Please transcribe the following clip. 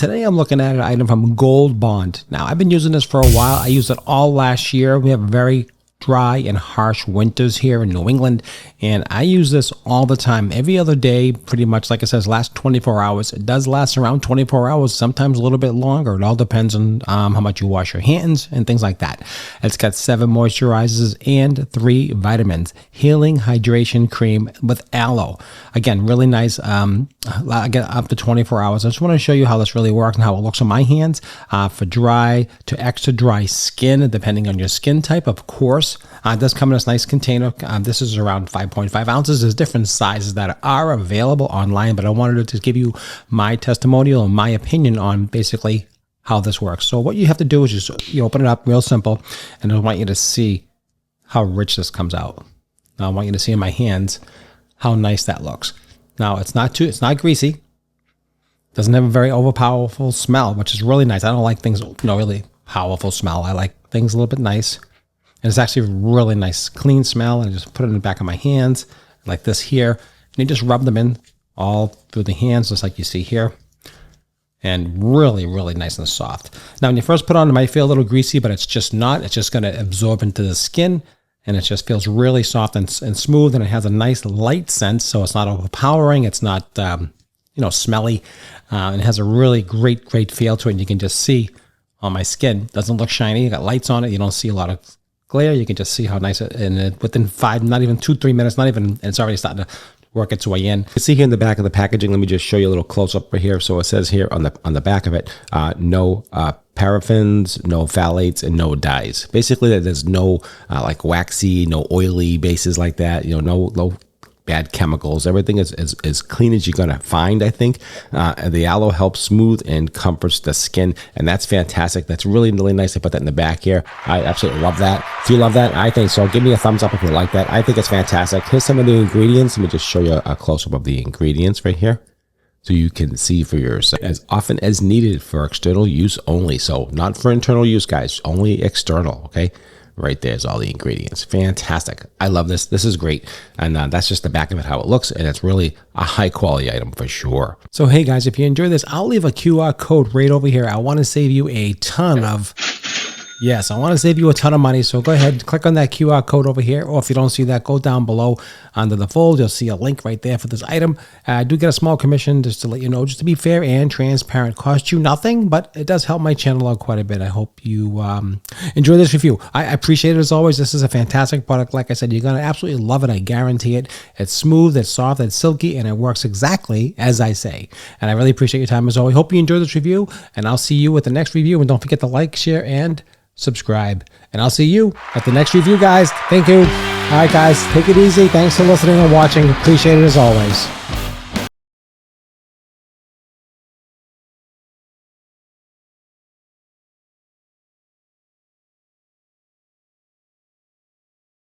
Today I'm looking at an item from Gold Bond. Now I've been using this for a while. I used it all last year. We have very dry and harsh winters here in New England, and I use this all the time, every other day, pretty much. Like it says, last 24 hours. It does last around 24 hours, sometimes a little bit longer. It all depends on how much you wash your hands and things like that. It's got 7 moisturizers and 3 vitamins. Healing Hydration Cream with Aloe. Again, really nice. Again, up to 24 hours. I just want to show you how this really works and how it looks on my hands. For dry to extra dry skin, depending on your skin type, of course. It does come in this nice container. This is around 5.5 ounces. There's different sizes that are available online, but I wanted to just give you my testimonial and my opinion on basically how this works. So what you have to do is just you open it up, real simple, and I want you to see how rich this comes out. Now I want you to see in my hands how nice that looks. Now it's not greasy. Doesn't have a very overpowerful smell, which is really nice. I don't like things, really powerful smell. I like things a little bit nice. And it's actually a really nice, clean smell. And I just put it in the back of my hands like this here. And you just rub them in all through the hands, just like you see here. And really, really nice and soft. Now, when you first put it on, it might feel a little greasy, but it's just not. It's just going to absorb into the skin. And it just feels really soft and smooth. And it has a nice light scent, so it's not overpowering. It's not, smelly. And it has a really great feel to it. And you can just see on my skin. It doesn't look shiny. You got lights on it. You don't see a lot of glare. You can just see how nice it, and within 5, not even 2-3 minutes, it's already starting to work its way in. You can see here in the back of the packaging, let me just show you a little close up right here. So it says here on the back of it, no paraffins, no phthalates, and no dyes. Basically, there's no like waxy, no oily bases like that. No bad chemicals. Everything is as clean as you're gonna find, I think. The aloe helps smooth and comforts the skin, and that's fantastic. That's really nice to put that in the back here. I absolutely love that. If you love that, I think so. Give me a thumbs up if you like that. I think it's fantastic. Here's some of the ingredients. Let me just show you a close-up of the ingredients right here, so you can see for yourself. As often as needed for external use only. So not for internal use, guys, only external, okay? Right there's all the ingredients. Fantastic. I love this. This is great. And that's just the back of it, how it looks. And it's really a high quality item for sure. So, hey guys, if you enjoy this, I'll leave a QR code right over here. I want to save you a ton of... Yes, I want to save you a ton of money, so go ahead, click on that QR code over here, or if you don't see that, go down below under the fold. You'll see a link right there for this item. I do get a small commission, just to let you know, just to be fair and transparent. Costs you nothing, but it does help my channel out quite a bit. I hope you enjoy this review. I appreciate it as always. This is a fantastic product. Like I said, you're going to absolutely love it. I guarantee it. It's smooth, it's soft, it's silky, and it works exactly as I say. And I really appreciate your time as always. Hope you enjoyed this review, and I'll see you at the next review. And don't forget to like, share, and subscribe, and I'll see you at the next review, guys. Thank you. All right, guys, take it easy. Thanks for listening and watching. Appreciate it as always.